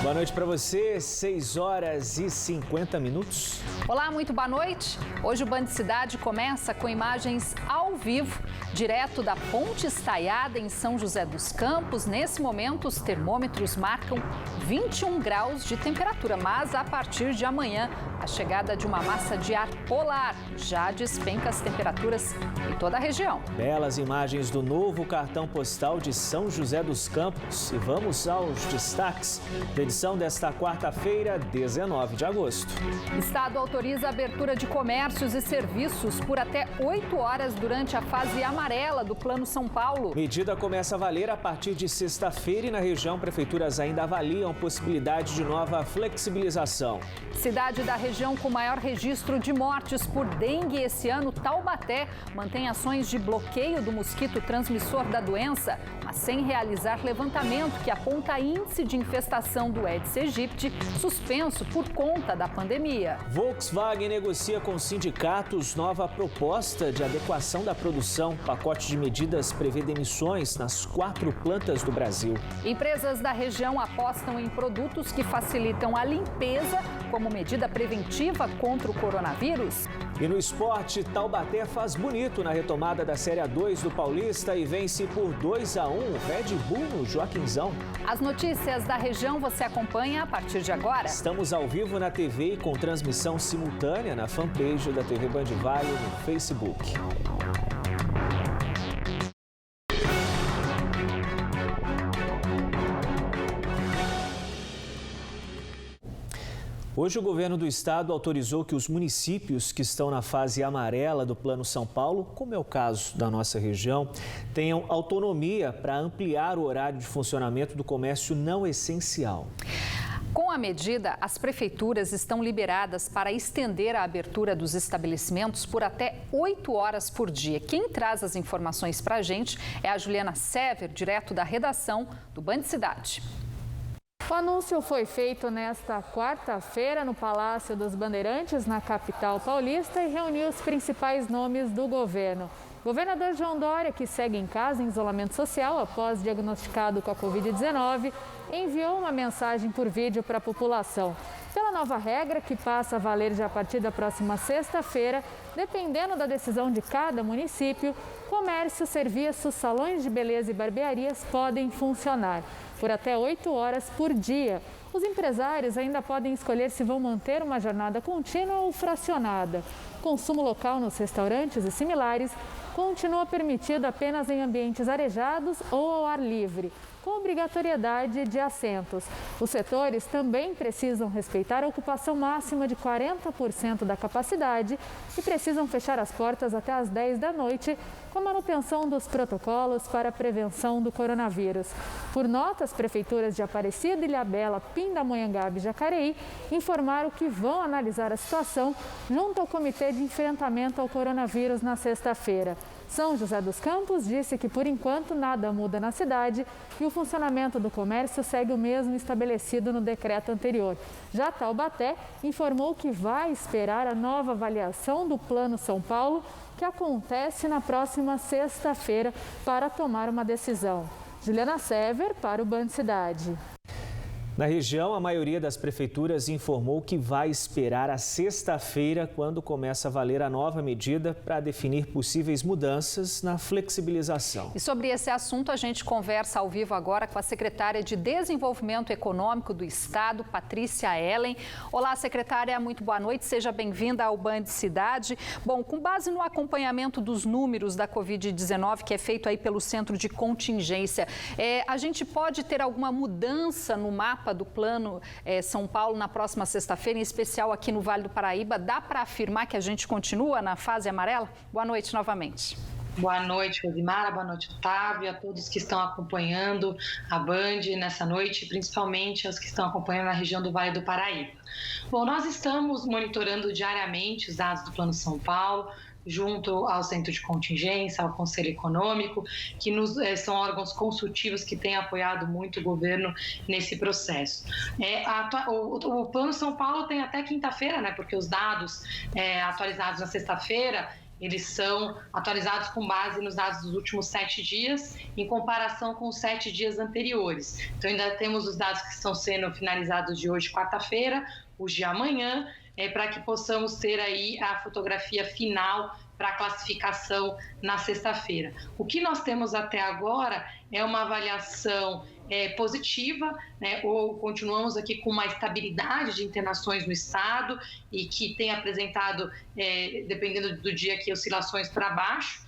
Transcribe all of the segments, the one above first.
Boa noite para você, 6h50. Olá, muito boa noite. Hoje o Band Cidade começa com imagens ao vivo, direto da Ponte Estaiada em São José dos Campos. Nesse momento, os termômetros marcam 21 graus de temperatura, mas a partir de amanhã, a chegada de uma massa de ar polar já despenca as temperaturas em toda a região. Belas imagens do novo cartão postal de São José dos Campos. E vamos aos destaques da edição desta quarta-feira, 19 de agosto. Estado autoriza a abertura de comércios e serviços por até 8 horas durante a fase amarela do Plano São Paulo. Medida começa a valer a partir de sexta-feira e na região, prefeituras ainda avaliam possibilidade de nova flexibilização. Cidade da região com maior registro de mortes por dengue esse ano, Taubaté, mantém ações de bloqueio do mosquito transmissor da doença, mas sem realizar levantamento que aponta índice de infestação do Aedes aegypti suspenso por conta da pandemia. Volkswagen negocia com sindicatos nova proposta de adequação da produção. Pacote de medidas prevê demissões nas 4 plantas do Brasil. Empresas da região apostam em produtos que facilitam a limpeza como medida preventiva contra o coronavírus. E no esporte, Taubaté faz bonito na retomada da Série A2 do Paulista e vence por 2-1 Red Bull no Joaquinzão. As notícias da região você acompanha a partir de agora. Estamos ao vivo na TV e com transmissão simultânea na fanpage da TV Band Vale no Facebook. Hoje, o governo do estado autorizou que os municípios que estão na fase amarela do Plano São Paulo, como é o caso da nossa região, tenham autonomia para ampliar o horário de funcionamento do comércio não essencial. Com a medida, as prefeituras estão liberadas para estender a abertura dos estabelecimentos por até 8 horas por dia. Quem traz as informações para a gente é a Juliana Sever, direto da redação do Band Cidade. O anúncio foi feito nesta quarta-feira no Palácio dos Bandeirantes, na capital paulista, e reuniu os principais nomes do governo. O governador João Dória, que segue em casa em isolamento social após diagnosticado com a Covid-19, enviou uma mensagem por vídeo para a população. Pela nova regra, que passa a valer já a partir da próxima sexta-feira, dependendo da decisão de cada município, comércio, serviços, salões de beleza e barbearias podem funcionar por até 8 horas por dia. Os empresários ainda podem escolher se vão manter uma jornada contínua ou fracionada. O consumo local nos restaurantes e similares continua permitido apenas em ambientes arejados ou ao ar livre, com obrigatoriedade de assentos. Os setores também precisam respeitar a ocupação máxima de 40% da capacidade e precisam fechar as portas até às 10 da noite, com a manutenção dos protocolos para a prevenção do coronavírus. Por nota, as prefeituras de Aparecida, Ilhabela, Pindamonhangaba e Jacareí informaram que vão analisar a situação junto ao Comitê de Enfrentamento ao Coronavírus na sexta-feira. São José dos Campos disse que, por enquanto, nada muda na cidade e o funcionamento do comércio segue o mesmo estabelecido no decreto anterior. Já Taubaté informou que vai esperar a nova avaliação do Plano São Paulo, que acontece na próxima sexta-feira, para tomar uma decisão. Juliana Sever, para o Band Cidade. Na região, a maioria das prefeituras informou que vai esperar a sexta-feira, quando começa a valer a nova medida, para definir possíveis mudanças na flexibilização. E sobre esse assunto, a gente conversa ao vivo agora com a secretária de Desenvolvimento Econômico do Estado, Patrícia Ellen. Olá, secretária, muito boa noite, seja bem-vinda ao Band Cidade. Bom, com base no acompanhamento dos números da Covid-19, que é feito aí pelo Centro de Contingência, a gente pode ter alguma mudança no mapa do Plano São Paulo na próxima sexta-feira, em especial aqui no Vale do Paraíba? Dá para afirmar que a gente continua na fase amarela? Boa noite novamente. Boa noite, Rosimara, boa noite, Otávio, a todos que estão acompanhando a Band nessa noite, principalmente aos que estão acompanhando na região do Vale do Paraíba. Bom, nós estamos monitorando diariamente os dados do Plano São Paulo, junto ao Centro de Contingência, ao Conselho Econômico, que são órgãos consultivos que têm apoiado muito o governo nesse processo. O Plano São Paulo tem até quinta-feira, né, porque os dados atualizados na sexta-feira, eles são atualizados com base nos dados dos últimos 7 dias, em comparação com os 7 dias anteriores. Então, ainda temos os dados que estão sendo finalizados de hoje, quarta-feira, os de amanhã, para que possamos ter aí a fotografia final para a classificação na sexta-feira. O que nós temos até agora é uma avaliação positiva, né? Ou continuamos aqui com uma estabilidade de internações no estado e que tem apresentado, dependendo do dia aqui, oscilações para baixo.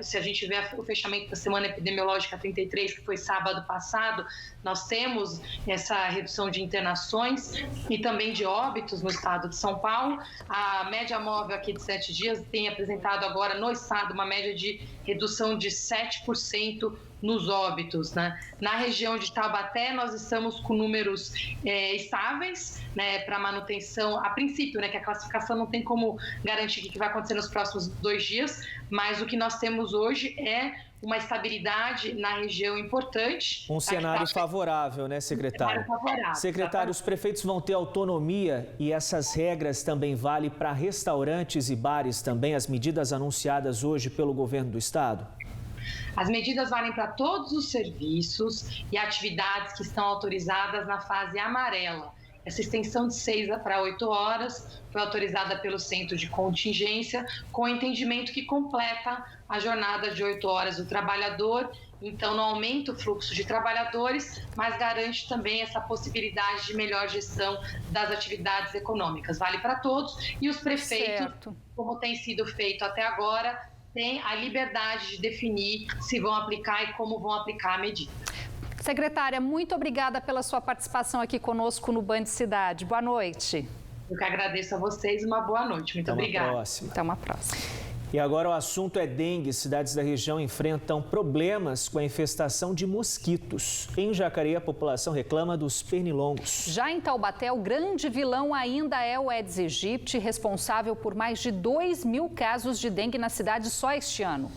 Se a gente vê o fechamento da semana epidemiológica 33, que foi sábado passado, nós temos essa redução de internações e também de óbitos no estado de São Paulo. A média móvel aqui de 7 dias tem apresentado agora no estado uma média de redução de 7% nos óbitos, né? Na região de Taubaté, nós estamos com números estáveis, né, para manutenção, a princípio, né, que a classificação não tem como garantir o que vai acontecer nos próximos 2 dias, mas o que nós temos hoje é uma estabilidade na região importante. Um cenário favorável, né, secretário? Secretário, os prefeitos vão ter autonomia e essas regras também valem para restaurantes e bares também, as medidas anunciadas hoje pelo governo do estado? As medidas valem para todos os serviços e atividades que estão autorizadas na fase amarela. Essa extensão de 6 para 8 horas foi autorizada pelo Centro de Contingência, com o entendimento que completa a jornada de 8 horas do trabalhador. Então, não aumenta o fluxo de trabalhadores, mas garante também essa possibilidade de melhor gestão das atividades econômicas. Vale para todos e os prefeitos, como tem sido feito até agora, têm a liberdade de definir se vão aplicar e como vão aplicar a medida. Secretária, muito obrigada pela sua participação aqui conosco no Band Cidade. Boa noite. Eu que agradeço a vocês. Uma boa noite. Muito obrigada. Até uma próxima. E agora o assunto é dengue. Cidades da região enfrentam problemas com a infestação de mosquitos. Em Jacareí, a população reclama dos pernilongos. Já em Taubaté, o grande vilão ainda é o Aedes aegypti, responsável por mais de 2.000 casos de dengue na cidade só este ano.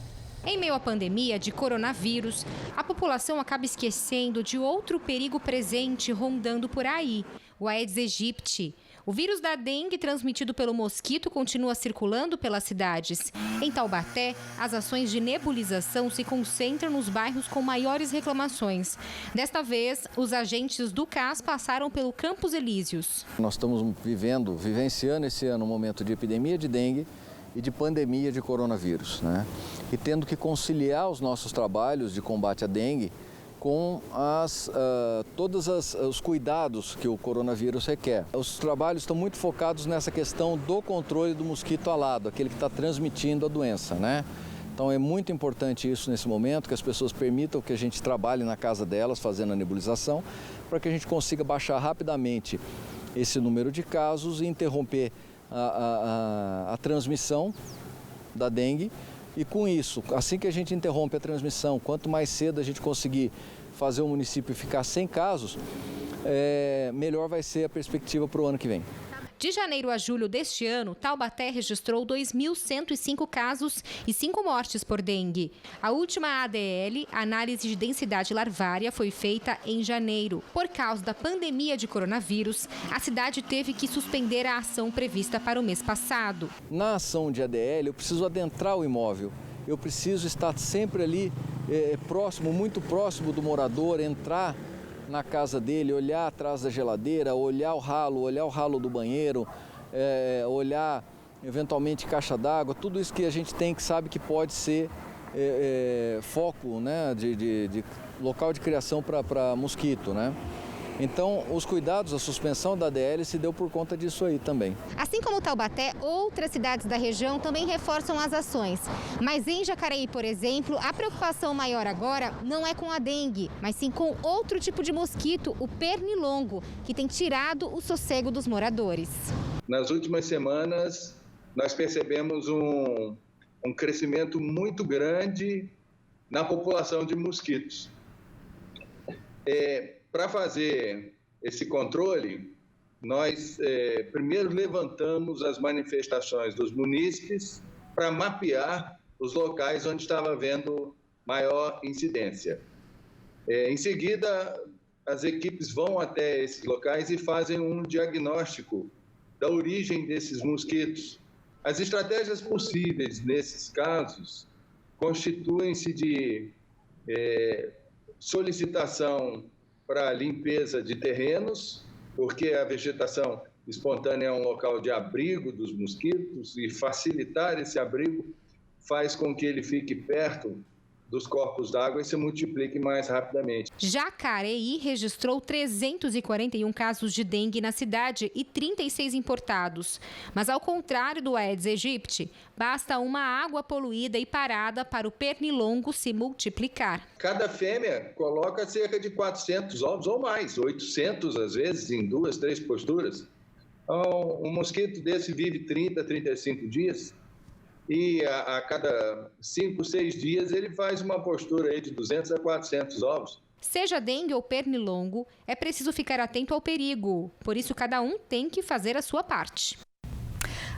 Em meio à pandemia de coronavírus, a população acaba esquecendo de outro perigo presente rondando por aí, o Aedes aegypti. O vírus da dengue, transmitido pelo mosquito, continua circulando pelas cidades. Em Taubaté, as ações de nebulização se concentram nos bairros com maiores reclamações. Desta vez, os agentes do CAS passaram pelo Campos Elíseos. Nós estamos vivenciando esse ano um momento de epidemia de dengue e de pandemia de coronavírus, né? E tendo que conciliar os nossos trabalhos de combate à dengue com todos os cuidados que o coronavírus requer. Os trabalhos estão muito focados nessa questão do controle do mosquito alado, aquele que está transmitindo a doença, né? Então é muito importante isso nesse momento, que as pessoas permitam que a gente trabalhe na casa delas, fazendo a nebulização, para que a gente consiga baixar rapidamente esse número de casos e interromper a transmissão da dengue. E com isso, assim que a gente interrompe a transmissão, quanto mais cedo a gente conseguir fazer o município ficar sem casos, melhor vai ser a perspectiva para o ano que vem. De janeiro a julho deste ano, Taubaté registrou 2.105 casos e 5 mortes por dengue. A última ADL, análise de densidade larvária, foi feita em janeiro. Por causa da pandemia de coronavírus, a cidade teve que suspender a ação prevista para o mês passado. Na ação de ADL, eu preciso adentrar o imóvel. Eu preciso estar sempre ali próximo, muito próximo do morador, entrar na casa dele, olhar atrás da geladeira, olhar o ralo do banheiro, olhar eventualmente caixa d'água, tudo isso que a gente tem que sabe que pode ser foco, né, de local de criação para mosquito, né? Então, os cuidados, a suspensão da ADL se deu por conta disso aí também. Assim como Taubaté, outras cidades da região também reforçam as ações. Mas em Jacareí, por exemplo, a preocupação maior agora não é com a dengue, mas sim com outro tipo de mosquito, o pernilongo, que tem tirado o sossego dos moradores. Nas últimas semanas, nós percebemos um crescimento muito grande na população de mosquitos. Para fazer esse controle, nós primeiro levantamos as manifestações dos munícipes para mapear os locais onde estava havendo maior incidência. Em seguida, as equipes vão até esses locais e fazem um diagnóstico da origem desses mosquitos As estratégias possíveis nesses casos constituem-se de solicitação para limpeza de terrenos, porque a vegetação espontânea é um local de abrigo dos mosquitos e facilitar esse abrigo faz com que ele fique perto dos corpos d'água e se multiplique mais rapidamente. Jacareí registrou 341 casos de dengue na cidade e 36 importados. Mas ao contrário do Aedes aegypti, basta uma água poluída e parada para o pernilongo se multiplicar. Cada fêmea coloca cerca de 400 ovos ou mais, 800 às vezes, em 2, 3 posturas. Então, um mosquito desse vive 30, 35 dias. E a cada 5, 6 dias ele faz uma postura aí de 200 a 400 ovos. Seja dengue ou pernilongo, é preciso ficar atento ao perigo. Por isso, cada um tem que fazer a sua parte.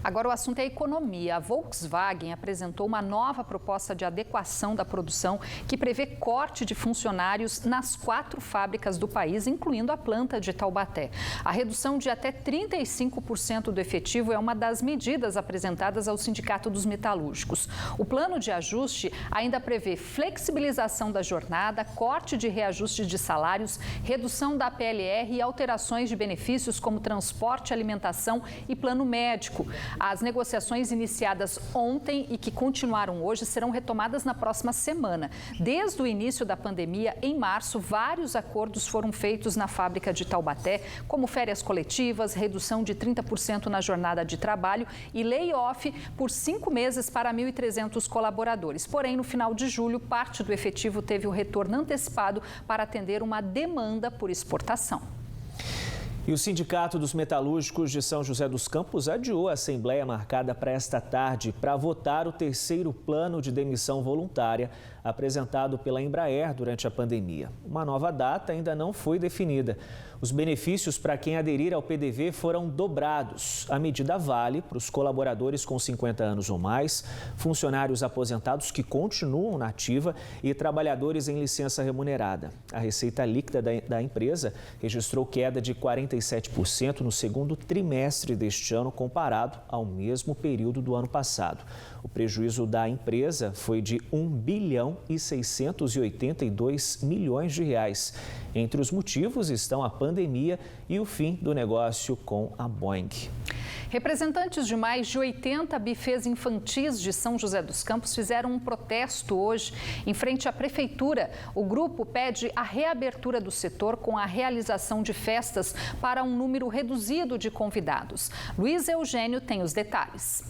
Agora o assunto é economia. A Volkswagen apresentou uma nova proposta de adequação da produção que prevê corte de funcionários nas 4 fábricas do país, incluindo a planta de Taubaté. A redução de até 35% do efetivo é uma das medidas apresentadas ao Sindicato dos Metalúrgicos. O plano de ajuste ainda prevê flexibilização da jornada, corte de reajuste de salários, redução da PLR e alterações de benefícios como transporte, alimentação e plano médico. As negociações iniciadas ontem e que continuaram hoje serão retomadas na próxima semana. Desde o início da pandemia, em março, vários acordos foram feitos na fábrica de Taubaté, como férias coletivas, redução de 30% na jornada de trabalho e layoff por 5 meses para 1.300 colaboradores. Porém, no final de julho, parte do efetivo teve o retorno antecipado para atender uma demanda por exportação. E o Sindicato dos Metalúrgicos de São José dos Campos adiou a assembleia marcada para esta tarde para votar o 3º plano de demissão voluntária apresentado pela Embraer durante a pandemia. Uma nova data ainda não foi definida. Os benefícios para quem aderir ao PDV foram dobrados. A medida vale para os colaboradores com 50 anos ou mais, funcionários aposentados que continuam na ativa e trabalhadores em licença remunerada. A receita líquida da empresa registrou queda de 47% no segundo trimestre deste ano, comparado ao mesmo período do ano passado. O prejuízo da empresa foi de 1 bilhão e 682 milhões de reais. Entre os motivos estão a pandemia e o fim do negócio com a Boeing. Representantes de mais de 80 bufês infantis de São José dos Campos fizeram um protesto hoje em frente à prefeitura. O grupo pede a reabertura do setor com a realização de festas para um número reduzido de convidados. Luiz Eugênio tem os detalhes.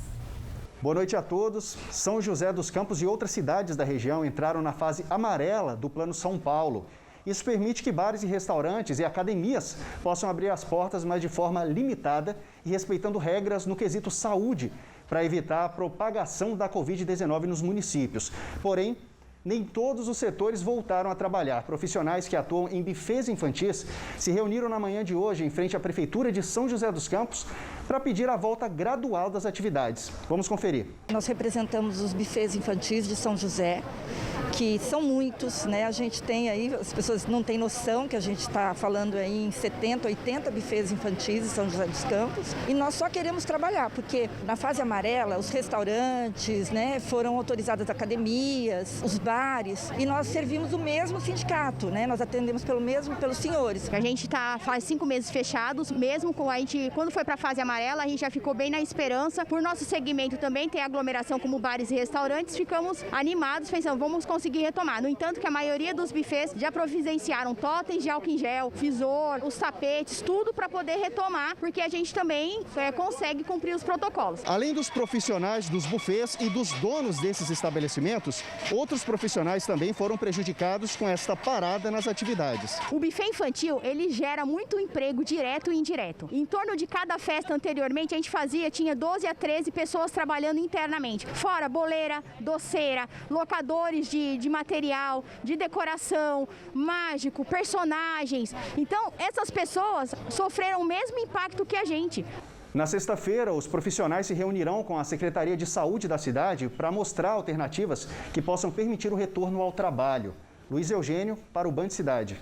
Boa noite a todos. São José dos Campos e outras cidades da região entraram na fase amarela do Plano São Paulo. Isso permite que bares e restaurantes e academias possam abrir as portas, mas de forma limitada e respeitando regras no quesito saúde, para evitar a propagação da Covid-19 nos municípios. Porém, nem todos os setores voltaram a trabalhar. Profissionais que atuam em bufês infantis se reuniram na manhã de hoje em frente à Prefeitura de São José dos Campos para pedir a volta gradual das atividades. Vamos conferir. Nós representamos os bufês infantis de São José, que são muitos, né? A gente tem aí, as pessoas não têm noção que a gente está falando aí em 70, 80 bufês infantis em São José dos Campos. E nós só queremos trabalhar, porque na fase amarela, os restaurantes, né, foram autorizadas academias, os bares, e nós servimos o mesmo sindicato, né? Nós atendemos pelos senhores. A gente faz 5 meses fechados, mesmo com a gente, quando foi para a fase amarela, a gente já ficou bem na esperança. Por nosso segmento também tem aglomeração como bares e restaurantes, ficamos animados, pensando, vamos conseguir retomar. No entanto, que a maioria dos bufês já providenciaram totens de álcool em gel, visor, os tapetes, tudo para poder retomar, porque a gente também consegue cumprir os protocolos. Além dos profissionais dos bufês e dos donos desses estabelecimentos, outros profissionais também foram prejudicados com esta parada nas atividades. O buffet infantil, ele gera muito emprego direto e indireto. Em torno de cada festa anteriormente, a gente tinha 12 a 13 pessoas trabalhando internamente. Fora boleira, doceira, locadores de material, de decoração, mágico, personagens. Então, essas pessoas sofreram o mesmo impacto que a gente. Na sexta-feira, os profissionais se reunirão com a Secretaria de Saúde da cidade para mostrar alternativas que possam permitir o retorno ao trabalho. Luiz Eugênio, para o Band Cidade.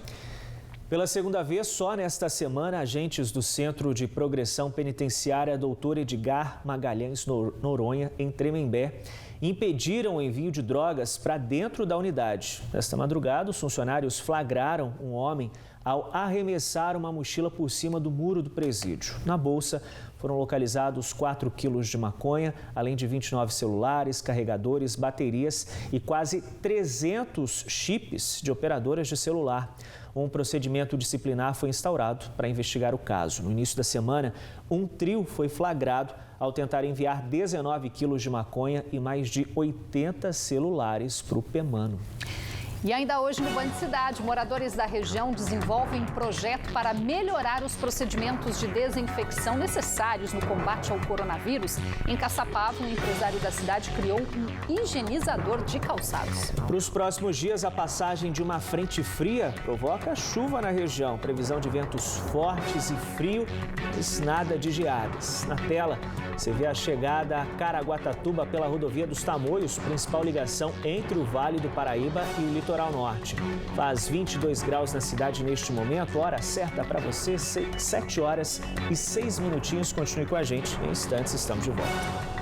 Pela segunda vez, só nesta semana, agentes do Centro de Progressão Penitenciária Dr. Edgar Magalhães Noronha, em Tremembé, impediram o envio de drogas para dentro da unidade. Nesta madrugada, os funcionários flagraram um homem ao arremessar uma mochila por cima do muro do presídio. Na bolsa, foram localizados 4 quilos de maconha, além de 29 celulares, carregadores, baterias e quase 300 chips de operadoras de celular. Um procedimento disciplinar foi instaurado para investigar o caso. No início da semana, um trio foi flagrado ao tentar enviar 19 quilos de maconha e mais de 80 celulares para o PEMANO. E ainda hoje no Band Cidade, moradores da região desenvolvem um projeto para melhorar os procedimentos de desinfecção necessários no combate ao coronavírus. Em Caçapava, um empresário da cidade criou um higienizador de calçados. Para os próximos dias, a passagem de uma frente fria provoca chuva na região. Previsão de ventos fortes e frio, mas nada de geadas. Na tela, você vê a chegada a Caraguatatuba pela rodovia dos Tamoios, principal ligação entre o Vale do Paraíba e o litoral norte. Faz 22 graus na cidade neste momento, hora certa para você, 7 horas e 6 minutinhos. Continue com a gente, em instantes estamos de volta.